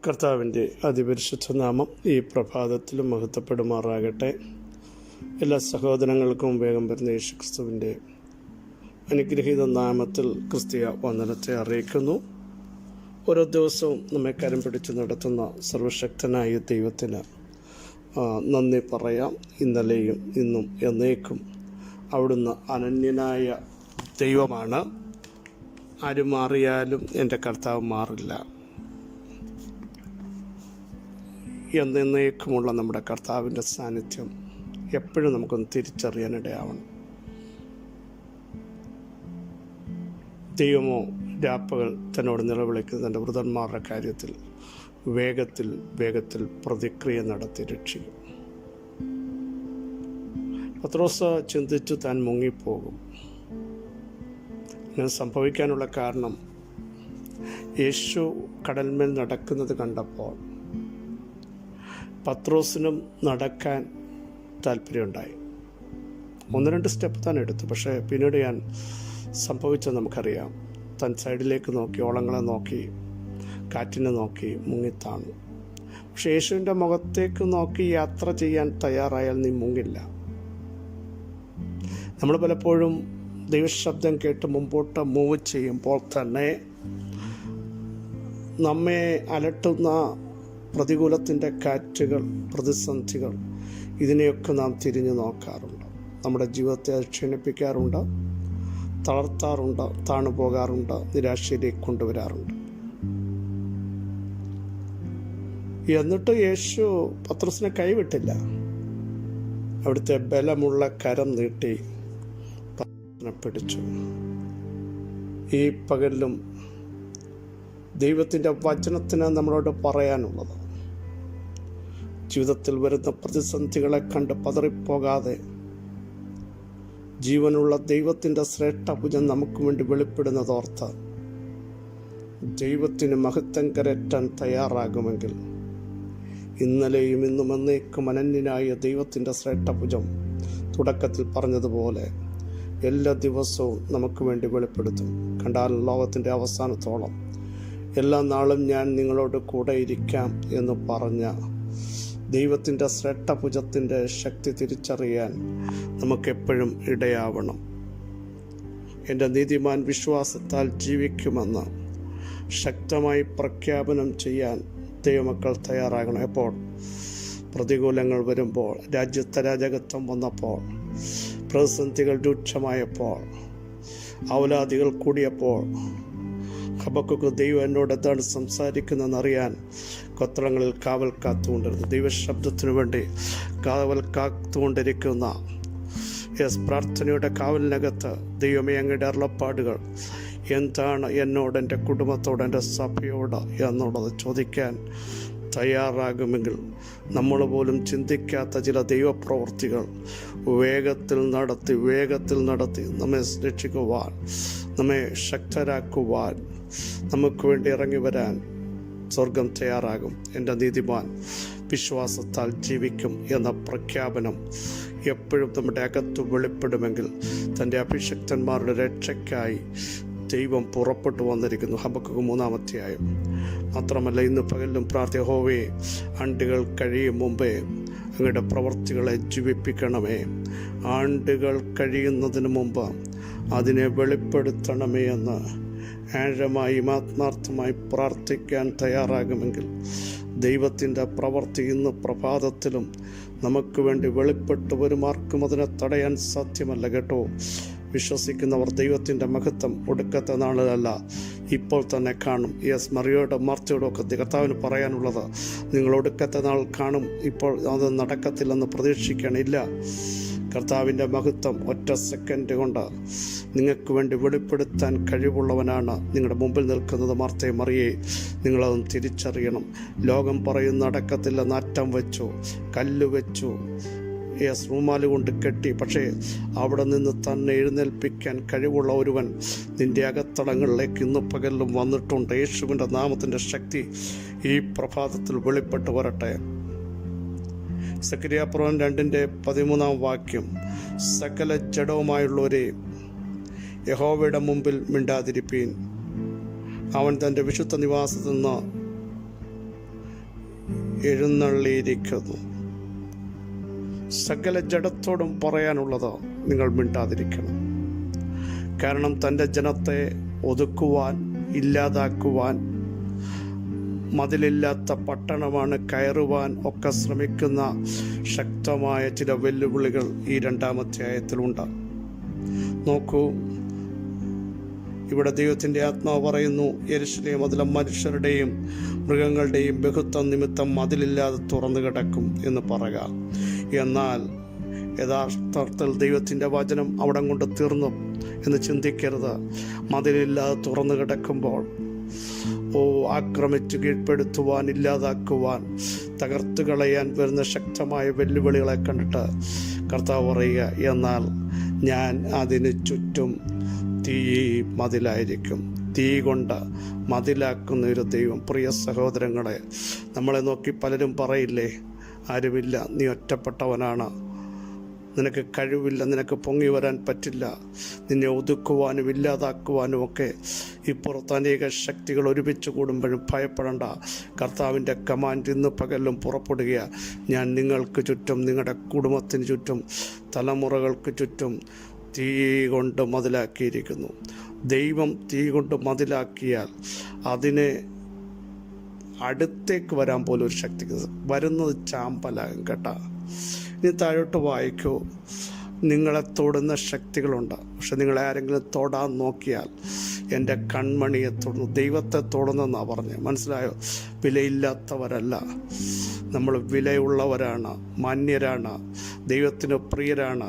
കർത്താവിൻ്റെ അതിപരിശുദ്ധ നാമം ഈ പ്രഭാതത്തിലും മഹത്വപ്പെടുമാറാകട്ടെ. എല്ലാ സഹോദരങ്ങൾക്കും വേഗം വരുന്ന യേശുക്രിസ്തുവിൻ്റെ അനുഗ്രഹീത നാമത്തിൽ ക്രിസ്തീയ വന്ദനത്തെ അറിയിക്കുന്നു. ഓരോ ദിവസവും നമ്മെ കരം പിടിച്ച് നടത്തുന്ന സർവശക്തനായ ദൈവത്തിന് നന്ദി പറയാം. ഇന്നലെയും ഇന്നും എന്നേക്കും അവിടുന്ന് അനന്യനായ ദൈവമാണ്. ആരും മാറിയാലും എൻ്റെ കർത്താവ് മാറില്ല. എന്നേക്കുമുള്ള നമ്മുടെ കർത്താവിൻ്റെ സാന്നിധ്യം എപ്പോഴും നമുക്കൊന്ന് തിരിച്ചറിയാനിടയാവണം. ദൈവമോ രാപ്പകൽ തന്നോട് നിലവിളിക്കുന്ന തൻ്റെ വൃതന്മാരുടെ കാര്യത്തിൽ വേഗത്തിൽ പ്രതിക്രിയ നടത്തി രക്ഷിക്കും. പത്രോസ് ചിന്തിച്ചു താൻ മുങ്ങിപ്പോകും. അങ്ങനെ സംഭവിക്കാനുള്ള കാരണം യേശു കടൽമേൽ നടക്കുന്നത് കണ്ടപ്പോൾ പത്രോസിനും നടക്കാൻ താല്പര്യമുണ്ടായി. 1-2 സ്റ്റെപ്പ് താൻ എടുത്തു. പക്ഷേ പിന്നീട് ഞാൻ സംഭവിച്ചത് നമുക്കറിയാം. താൻ സൈഡിലേക്ക് നോക്കി, ഓളങ്ങളെ നോക്കി, കാറ്റിനെ നോക്കി മുങ്ങിത്താണു. പക്ഷെ യേശുവിൻ്റെ മുഖത്തേക്ക് നോക്കി യാത്ര ചെയ്യാൻ തയ്യാറായാൽ നീ മുങ്ങില്ല. നമ്മൾ പലപ്പോഴും ദൈവശബ്ദം കേട്ട് മുമ്പോട്ട് മൂവ് ചെയ്യുമ്പോൾ തന്നെ നമ്മെ അലട്ടുന്ന പ്രതികൂലത്തിൻ്റെ കാറ്റുകൾ, പ്രതിസന്ധികൾ, ഇതിനെയൊക്കെ നാം തിരിഞ്ഞു നോക്കാറുണ്ട്. നമ്മുടെ ജീവിതത്തെ ക്ഷീണിപ്പിക്കാറുണ്ട്, തളർത്താറുണ്ട്, താണു പോകാറുണ്ട്, നിരാശയിലേക്ക് കൊണ്ടുവരാറുണ്ട്. എന്നിട്ട് യേശു പത്രോസിനെ കൈവിട്ടില്ല. അവിടുത്തെ ബലമുള്ള കരം നീട്ടി പത്രോസിനെ പിടിച്ചു. ഈ പകലിലും ദൈവത്തിൻ്റെ വചനത്തിന് നമ്മളോട് പറയാനുള്ളത്, ജീവിതത്തിൽ വരുന്ന പ്രതിസന്ധികളെ കണ്ട് പതറിപ്പോകാതെ ജീവനുള്ള ദൈവത്തിൻ്റെ ശ്രേഷ്ഠഭുജം നമുക്ക് വേണ്ടി വെളിപ്പെടുന്നതോർത്ത് ദൈവത്തിന് മഹത്വം കരറ്റാൻ തയ്യാറാകുമെങ്കിൽ ഇന്നലെയും ഇന്നും എന്നേക്കും അനന്യനായ ദൈവത്തിൻ്റെ ശ്രേഷ്ഠഭുജം തുടക്കത്തിൽ പറഞ്ഞതുപോലെ എല്ലാ ദിവസവും നമുക്ക് വേണ്ടി വെളിപ്പെടുത്തും. കണ്ടാൽ ലോകത്തിൻ്റെ അവസാനത്തോളം എല്ലാ നാളും ഞാൻ നിങ്ങളോട് കൂടെ ഇരിക്കാം എന്ന് പറഞ്ഞ ദൈവത്തിൻ്റെ ശ്രേഷ്ഠഭുജത്തിൻ്റെ ശക്തി തിരിച്ചറിയാൻ നമുക്കെപ്പോഴും ഇടയാവണം. എൻ്റെ നീതിമാൻ വിശ്വാസത്താൽ ജീവിക്കുമെന്ന് ശക്തമായി പ്രഖ്യാപനം ചെയ്യാൻ ദൈവമക്കൾ തയ്യാറാകണം. എപ്പോൾ പ്രതികൂലങ്ങൾ വരുമ്പോൾ, രാജ്യത്തെ അരാജകത്വം വന്നപ്പോൾ, പ്രതിസന്ധികൾ രൂക്ഷമായപ്പോൾ, ഔലാദികൾ കൂടിയപ്പോൾ, ഹബക്കുക്ക് ദൈവം എന്നോട് എന്താണ് സംസാരിക്കുന്നതെന്നറിയാൻ കൊത്തളങ്ങളിൽ കാവൽ കാത്തുകൊണ്ടിരുന്നു. ദൈവശബ്ദത്തിനു വേണ്ടി കാവൽ കാത്തുകൊണ്ടിരിക്കുന്ന പ്രാർത്ഥനയുടെ കാവലിനകത്ത് ദൈവമേ അങ്ങയുടെ അരുളപ്പാടുകൾ എന്താണ് എന്നോട്, എൻ്റെ കുടുംബത്തോട്, എൻ്റെ സഭയോട് എന്നുള്ളത് ചോദിക്കാൻ തയ്യാറാകുമെങ്കിൽ നമ്മൾ പോലും ചിന്തിക്കാത്ത ചില ദൈവപ്രവൃത്തികൾ വേഗത്തിൽ നടത്തി നമ്മെ രക്ഷിക്കുവാൻ, നമ്മെ ശക്തരാക്കുവാൻ, നമുക്ക് വേണ്ടി ഇറങ്ങി വരാൻ സ്വർഗം തയ്യാറാകും. എൻ്റെ നീതിമാൻ വിശ്വാസത്താൽ ജീവിക്കും എന്ന പ്രഖ്യാപനം എപ്പോഴും നമ്മുടെ അകത്ത് വെളിപ്പെടുമെങ്കിൽ തൻ്റെ അഭിഷിക്തന്മാരുടെ രക്ഷയ്ക്കായി ദൈവം പുറപ്പെട്ടു വന്നിരിക്കുന്നു. ഹബക്കുക്ക് 3-ാം അധ്യായം. മാത്രമല്ല, ഇന്ന് പകലിലും യഹോവേ, ആണ്ടുകൾ കഴിയും മുമ്പേ അങ്ങയുടെ പ്രവൃത്തികളെ ജീവിപ്പിക്കണമേ. ആണ്ടുകൾ കഴിയുന്നതിന് മുമ്പ് അതിനെ വെളിപ്പെടുത്തണമേ എന്ന് ആഴമായി ആത്മാർത്ഥമായി പ്രാർത്ഥിക്കാൻ തയ്യാറാകുമെങ്കിൽ ദൈവത്തിൻ്റെ പ്രവൃത്തി ഇന്ന് പ്രഭാതത്തിലും നമുക്ക് വേണ്ടി വെളിപ്പെട്ടു വരുമാർക്കും അതിനെ തടയാൻ സാധ്യമല്ല കേട്ടോ. വിശ്വസിക്കുന്നവർ ദൈവത്തിൻ്റെ മഹത്വം ഒടുക്കത്തെ നാളിലല്ല, ഇപ്പോൾ തന്നെ കാണും. മറിയോടും മാർത്തയോടും ഒക്കെ കർത്താവിന് പറയാനുള്ളത്, നിങ്ങൾ ഒടുക്കത്തെ നാൾ കാണും, ഇപ്പോൾ അത് നടക്കത്തില്ലെന്ന് പ്രതീക്ഷിക്കണില്ല. കർത്താവിൻ്റെ മഹത്വം ഒറ്റ സെക്കൻഡ് കൊണ്ട് നിങ്ങൾക്ക് വേണ്ടി വെളിപ്പെടുത്താൻ കഴിവുള്ളവനാണ് നിങ്ങളുടെ മുമ്പിൽ നിൽക്കുന്നത്. മാർത്തേ, മറിയേ, നിങ്ങളതൊന്ന് തിരിച്ചറിയണം. ലോകം പറയുന്ന നടക്കത്തില്ലെന്ന് അറ്റം വെച്ചു, കല്ല് വെച്ചു, റൂമാല് കൊണ്ട് കെട്ടി, പക്ഷേ അവിടെ നിന്ന് തന്നെ എഴുന്നേൽപ്പിക്കാൻ കഴിവുള്ള ഒരുവൻ നിൻ്റെ അകത്തളങ്ങളിലേക്ക് ഇന്ന് പകലിലും വന്നിട്ടുണ്ട്. യേശുവിൻ്റെ നാമത്തിൻ്റെ ശക്തി ഈ പ്രഭാതത്തിൽ വെളിപ്പെട്ട് വരട്ടെ. സക്കരിയാപ്രവചനം 2-13 വാക്യം, സകല ജഡവുമായുള്ളവരെ യഹോവയുടെ മുമ്പിൽ മിണ്ടാതിരിപ്പീൻ, അവൻ തൻ്റെ വിശുദ്ധ നിവാസത്തിൽ നിന്ന് എഴുന്നള്ളിയിരിക്കുന്നു. സകല ജഡത്തോടും പറയാനുള്ളത് നിങ്ങൾ മിണ്ടാതിരിക്കണം. കാരണം തൻ്റെ ജനത്തെ ഒതുക്കുവാൻ, ഇല്ലാതാക്കുവാൻ, മതിലില്ലാത്ത പട്ടണമാണ്, കയറുവാൻ ഒക്കെ ശ്രമിക്കുന്ന ശക്തമായ ചില വെല്ലുവിളികൾ ഈ 2-ാം അധ്യായത്തിലുണ്ട്. നോക്കൂ, ഇവിടെ ദൈവത്തിൻ്റെ ആത്മാവ് പറയുന്നു, യെരൂശലേം മതിലും മനുഷ്യരുടെയും മൃഗങ്ങളുടെയും ബഹുത്വം നിമിത്തം മതിലില്ലാതെ തുറന്നു കിടക്കും എന്ന് പറയുക. എന്നാൽ യഥാർത്ഥത്തിൽ ദൈവത്തിൻ്റെ വചനം അവിടെ കൊണ്ട് തീർന്നു എന്ന് ചിന്തിക്കരുത്. മതിലില്ലാതെ തുറന്നു കിടക്കുമ്പോൾ ആക്രമിച്ച് കീഴ്പ്പെടുത്തുവാൻ, ഇല്ലാതാക്കുവാൻ, തകർത്തു കളയാൻ വരുന്ന ശക്തമായ വെല്ലുവിളികളെ കണ്ടിട്ട് കർത്താവ് പറയുക, എന്നാൽ ഞാൻ അതിന് ചുറ്റും തീ മതിലായിരിക്കും. തീ കൊണ്ട് മതിലാക്കുന്ന ഒരു ദൈവം. പ്രിയ സഹോദരങ്ങളെ, നമ്മളെ നോക്കി പലരും പറയില്ലേ, ആരുമില്ല, നീ ഒറ്റപ്പെട്ടവനാണ്, നിനക്ക് കഴിവില്ല, നിനക്ക് പൊങ്ങി വരാൻ പറ്റില്ല, നിന്നെ ഒതുക്കുവാനും ഇല്ലാതാക്കുവാനും ഒക്കെ ഇപ്പുറത്ത് അനേക ശക്തികൾ ഒരുമിച്ച് കൂടുമ്പോഴും ഭയപ്പെടേണ്ട. കർത്താവിൻ്റെ കമാൻഡ് ഇന്ന് പകലും പുറപ്പെടുക. ഞാൻ നിങ്ങൾക്ക് ചുറ്റും, നിങ്ങളുടെ കുടുംബത്തിന് ചുറ്റും, തലമുറകൾക്ക് ചുറ്റും തീ കൊണ്ട് മതിലാക്കിയിരിക്കുന്നു. ദൈവം തീ കൊണ്ട് മതിലാക്കിയാൽ അതിനെ അടുത്തേക്ക് വരാൻ പോലും ഒരു ശക്തി വരുന്നത് ചാമ്പലാകും കേട്ടാ. ഇനി താഴോട്ട് വായിക്കൂ. നിങ്ങളെ തൊടുന്ന ശക്തികളുണ്ട്. പക്ഷെ നിങ്ങളെ ആരെങ്കിലും തൊടാൻ നോക്കിയാൽ എൻ്റെ കൺമണിയെ തൊടുന്നു. ദൈവത്തെ തൊടുന്നെന്നാണ് പറഞ്ഞത്. മനസ്സിലായോ? വിലയില്ലാത്തവരല്ല, നമ്മൾ വിലയുള്ളവരാണ്, മാന്യരാണ്, ദൈവത്തിന് പ്രിയരാണ്.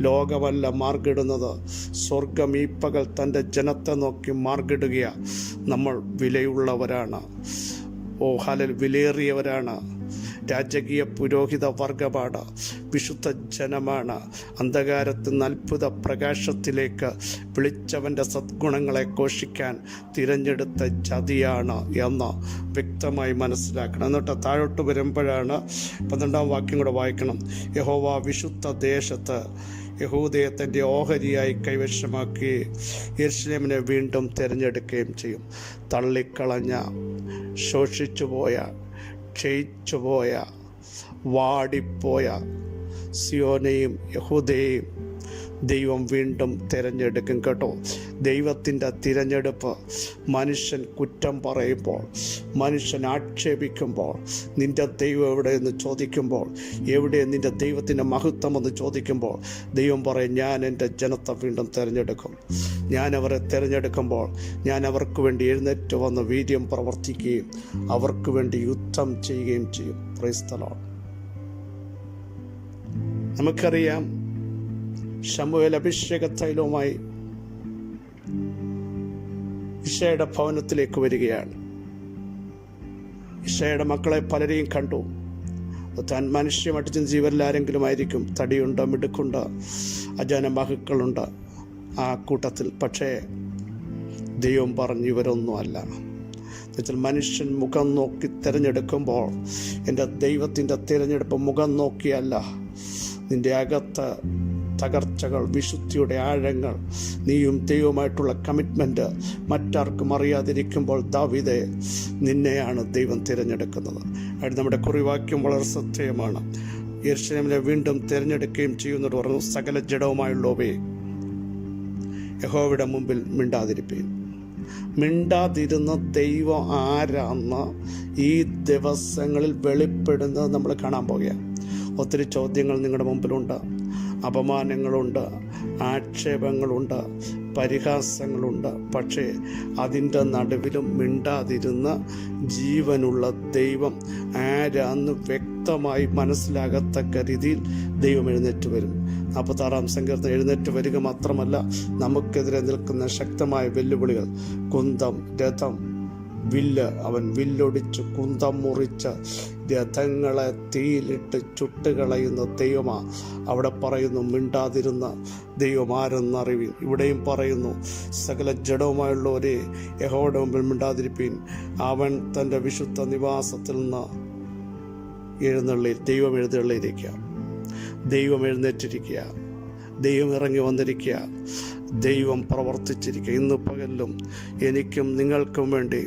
ലോകമല്ല മാർഗിടുന്നത്, സ്വർഗം ഈ പകൽ തൻ്റെ ജനത്തെ നോക്കി മാർഗിടുകയാണ്. നമ്മൾ വിലയുള്ളവരാണ്. വിലയേറിയവരാണ്. രാജകീയ പുരോഹിത വർഗമാണ്, വിശുദ്ധ ജനമാണ്. അന്ധകാരത്തിൽ നിന്ന് അത്ഭുത പ്രകാശത്തിലേക്ക് വിളിച്ചവൻ്റെ സദ്ഗുണങ്ങളെ ഘോഷിക്കാൻ തിരഞ്ഞെടുത്ത ജാതിയാണ് എന്ന് വ്യക്തമായി മനസ്സിലാക്കണം. എന്നിട്ട് താഴോട്ട് വരുമ്പോഴാണ് 12-ാം വാക്യം കൂടെ വായിക്കണം. യഹോവ വിശുദ്ധ ദേശത്ത് യഹൂദയെ തൻ്റെ ഓഹരിയായി കൈവശമാക്കി യെരൂശലേമിനെ വീണ്ടും തിരഞ്ഞെടുക്കുകയും ചെയ്യും. തള്ളിക്കളഞ്ഞ, ശോഷിച്ചുപോയ, ക്ഷയിച്ചുപോയ, വാടിപ്പോയ സിയോനെയും യഹൂദയെയും ദൈവം വീണ്ടും തിരഞ്ഞെടുക്കും കേട്ടോ. ദൈവത്തിൻ്റെ തിരഞ്ഞെടുപ്പ് മനുഷ്യൻ കുറ്റം പറയുമ്പോൾ, മനുഷ്യൻ ആക്ഷേപിക്കുമ്പോൾ, നിൻ്റെ ദൈവം എവിടെയെന്ന് ചോദിക്കുമ്പോൾ, എവിടെ നിൻ്റെ ദൈവത്തിൻ്റെ മഹത്വം എന്ന് ചോദിക്കുമ്പോൾ, ദൈവം പറയും, ഞാൻ എൻ്റെ ജനത്തെ വീണ്ടും തിരഞ്ഞെടുക്കും. ഞാൻ അവരെ തിരഞ്ഞെടുക്കുമ്പോൾ ഞാൻ അവർക്ക് വേണ്ടി എഴുന്നേറ്റ് വന്ന് വീര്യം പ്രവർത്തിക്കുകയും അവർക്ക് വേണ്ടി യുദ്ധം ചെയ്യുകയും ചെയ്യും. Praise the Lord. നമുക്കറിയാം, ശമൂവേൽ അഭിഷേക തൈലവുമായി ഇശയുടെ ഭവനത്തിലേക്ക് വരികയാണ്. ഇശയുടെ മക്കളെ പലരെയും കണ്ടു. താൻ മനുഷ്യമായിട്ട് ചിന്തിച്ച് ഇവരിൽ ആരെങ്കിലും ആയിരിക്കും, തടിയുണ്ട്, മിടുക്കുണ്ട്, അജാനബാഹുക്കളുണ്ട് ആ കൂട്ടത്തിൽ. പക്ഷേ ദൈവം പറഞ്ഞു, ഇവരൊന്നും അല്ല. എന്നുവെച്ചാൽ മനുഷ്യൻ മുഖം നോക്കി തിരഞ്ഞെടുക്കുമ്പോൾ, എൻ്റെ ദൈവത്തിൻ്റെ തിരഞ്ഞെടുപ്പ് മുഖം നോക്കിയല്ല. നിൻ്റെ അകത്ത് തകർച്ചകൾ, വിശുദ്ധിയുടെ ആഴങ്ങൾ, നീയും ദൈവമായിട്ടുള്ള കമ്മിറ്റ്മെൻറ്റ് മറ്റാർക്കും അറിയാതിരിക്കുമ്പോൾ, ദാവീദേ, നിന്നെയാണ് ദൈവം തിരഞ്ഞെടുക്കുന്നത്. അത് നമ്മുടെ കുറിവാക്യം വളരെ സത്യമാണ്. യെരൂശലേമിനെ വീണ്ടും തിരഞ്ഞെടുക്കുകയും ചെയ്യുന്നത് പറഞ്ഞു, സകല ജഡവുമായുള്ളവയെ യഹോവയുടെ മുമ്പിൽ മിണ്ടാതിരിപ്പീൻ. മിണ്ടാതിരുന്ന ദൈവം ആരാന്ന് ഈ ദിവസങ്ങളിൽ വെളിപ്പെടുന്നത് നമ്മൾ കാണാൻ പോകുകയാണ്. ഒത്തിരി ചോദ്യങ്ങൾ നിങ്ങളുടെ മുമ്പിലുണ്ട്, അപമാനങ്ങളുണ്ട്, ആക്ഷേപങ്ങളുണ്ട്, പരിഹാസങ്ങളുണ്ട്. പക്ഷേ അതിൻ്റെ നടുവിലും മിണ്ടാതിരുന്ന ജീവനുള്ള ദൈവം ആരാന്ന് വ്യക്തമായി മനസ്സിലാകത്തക്ക രീതിയിൽ ദൈവം എഴുന്നേറ്റ് വരും. 46-ാം സങ്കീർത്തനം എഴുന്നേറ്റ് വരിക മാത്രമല്ല, നമുക്കെതിരെ നിൽക്കുന്ന ശക്തമായ വെല്ലുവിളികൾ, കുന്തം, രഥം, വില്ല്, അവൻ വില്ലൊടിച്ച് കുന്തം മുറിച്ച് രഥങ്ങളെ തീയിലിട്ട് ചുട്ടുകളയുന്ന ദൈവമാ. അവിടെ പറയുന്നു, മിണ്ടാതിരുന്ന ദൈവം ആരെന്നറിവീൻ. ഇവിടെയും പറയുന്നു, സകല ജഡവുമായുള്ളവരെ യഹോവയുടെ മുമ്പിൽ മിണ്ടാതിരിപ്പീൻ. അവൻ തൻ്റെ വിശുദ്ധ നിവാസത്തിൽ നിന്ന് ദൈവം എഴുന്നള്ളിയിരിക്കുക, ദൈവം എഴുന്നേറ്റിരിക്കുക, ദൈവം ഇറങ്ങി വന്നിരിക്കുക, ദൈവം പ്രവർത്തിച്ചിരിക്കുക. ഇന്ന് പകലും എനിക്കും നിങ്ങൾക്കും വേണ്ടി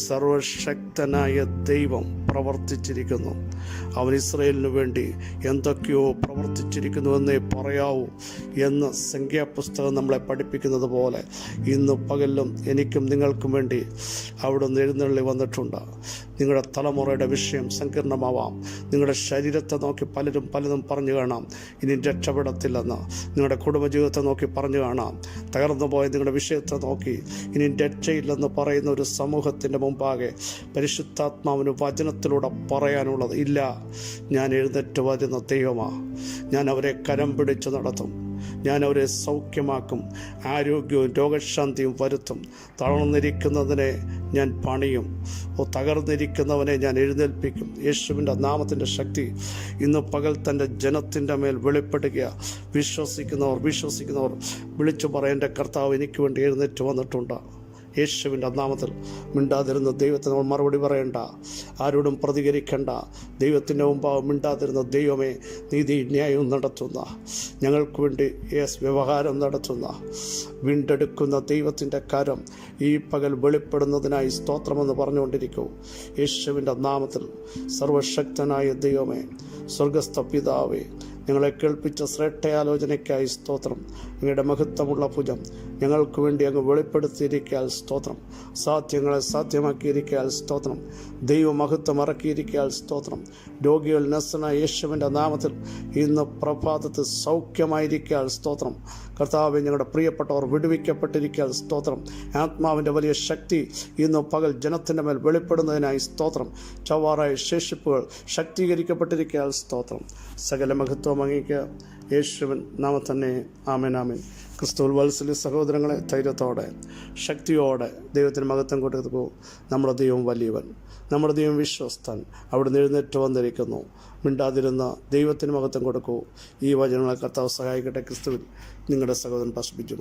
സർവശക്തനായ ദൈവം പ്രവർത്തിച്ചിരിക്കുന്നു. അവൻ ഇസ്രായേലിനു വേണ്ടി എന്തൊക്കെയോ പ്രവർത്തിച്ചിരിക്കുന്നുവെന്നേ പറയാവൂ എന്ന് സംഖ്യാപുസ്തകം നമ്മളെ പഠിപ്പിക്കുന്നത് പോലെ ഇന്ന് പകലിലും എനിക്കും നിങ്ങൾക്കും വേണ്ടി അവിടുന്ന് എഴുന്നള്ളി വന്നിട്ടുണ്ട്. നിങ്ങളുടെ തലമുറയുടെ വിഷയം സങ്കീർണമാവാം. നിങ്ങളുടെ ശരീരത്തെ നോക്കി പലതും പറഞ്ഞു കാണാം ഇനി രക്ഷപ്പെടത്തില്ലെന്ന്. നിങ്ങളുടെ കുടുംബജീവിതത്തെ നോക്കി പറഞ്ഞു കാണാം. തകർന്നു പോയ നിങ്ങളുടെ വിഷയത്തെ നോക്കി ഇനി രക്ഷയില്ലെന്ന് പറയുന്ന ഒരു സമൂഹത്തിൻ്റെ മുമ്പാകെ പരിശുദ്ധാത്മാവിന് വചനത്തിലൂടെ പറയാനുള്ളത്, ഇല്ല, ഞാൻ എഴുന്നേറ്റ് വരുന്ന ദൈവമാണ്. ഞാൻ അവരെ കരം പിടിച്ച് നടത്തും. ഞാൻ അവരെ സൗഖ്യമാക്കും. ആരോഗ്യവും രോഗശാന്തിയും വരുത്തും. തളർന്നിരിക്കുന്നതിനെ ഞാൻ പണിയും. തകർന്നിരിക്കുന്നവനെ ഞാൻ എഴുന്നേൽപ്പിക്കും. യേശുവിൻ്റെ നാമത്തിൻ്റെ ശക്തി ഇന്ന് പകൽ തൻ്റെ ജനത്തിൻ്റെ മേൽ വെളിപ്പെടുക. വിശ്വസിക്കുന്നവർ വിളിച്ചു പറയേണ്ട കർത്താവ് എനിക്ക് വേണ്ടി എഴുന്നേറ്റ് വന്നിട്ടുണ്ട്. യേശുവിൻ്റെ നാമത്തിൽ മിണ്ടാതിരുന്ന ദൈവത്തിന് നമ്മൾ മറുപടി പറയണ്ട. ആരോടും പ്രതികരിക്കേണ്ട. ദൈവത്തിൻ്റെ മുമ്പാകെ മിണ്ടാതിരുന്ന ദൈവമേ, നീതി ന്യായവും നടത്തുന്ന, ഞങ്ങൾക്ക് വേണ്ടി വ്യവഹാരം നടത്തുന്ന, വീണ്ടെടുക്കുന്ന ദൈവത്തിൻ്റെ കരം ഈ പകൽ വെളിപ്പെടുന്നതിനായി സ്തോത്രമെന്ന് പറഞ്ഞുകൊണ്ടിരിക്കൂ. യേശുവിൻ്റെ നാമത്തിൽ സർവശക്തനായ ദൈവമേ, സ്വർഗസ്ഥ പിതാവേ, ഞങ്ങളെ കേൾപ്പിച്ച ശ്രേഷ്ഠയാലോചനയ്ക്കായി സ്തോത്രം. അങ്ങയുടെ മഹത്വമുള്ള ഭുജം ഞങ്ങൾക്ക് വേണ്ടി അങ്ങ് വെളിപ്പെടുത്തിയിരിക്കാൻ സ്തോത്രം. സാധ്യങ്ങളെ സാധ്യമാക്കിയിരിക്കാൻ സ്തോത്രം. ദൈവമഹത്വം ഇറക്കിയിരിക്കാൻ സ്തോത്രം. രോഗികൾ നസ്സനായ യേശുവിൻ്റെ നാമത്തിൽ ഇന്ന് പ്രഭാതത്തിൽ സൗഖ്യമായിരിക്കാൻ സ്തോത്രം. കർത്താവെ, ഞങ്ങളുടെ പ്രിയപ്പെട്ടവർ വിടുവിക്കപ്പെട്ടിരിക്കാൻ സ്തോത്രം. ആത്മാവിൻ്റെ വലിയ ശക്തി ഇന്ന് പകൽ ജനത്തിൻ്റെ മേൽ വെളിപ്പെടുന്നതിനായി സ്തോത്രം. ചൊവ്വാറായ ശേഷിപ്പുകൾ ശക്തീകരിക്കപ്പെട്ടിരിക്കാൻ സ്തോത്രം. സകല മഹത്വം അങ്ങേക്ക് യേശുവിൻ നാമം തന്നെ. ആമേൻ ആമേൻ. ക്രിസ്തുവിൽ വത്സല സഹോദരങ്ങളെ, ധൈര്യത്തോടെ ശക്തിയോടെ ദൈവത്തിന് മഹത്വം കൊടുത്തു. നമ്മുടെ ദൈവം വലിയവൻ, നമ്മുടെ ദൈവം വിശ്വസ്തൻ. അവിടുന്ന് എഴുന്നേറ്റ് വന്നിരിക്കുന്നു. മിണ്ടാതിരുന്ന ദൈവത്തിന് മഹത്വം കൊടുക്കൂ. ഈ വചനങ്ങളെ കർത്താവ് സഹായിക്കട്ടെ. ക്രിസ്തുവിൽ നിങ്ങളുടെ സഹോദരൻ പാസ്റ്റർ ബിജു.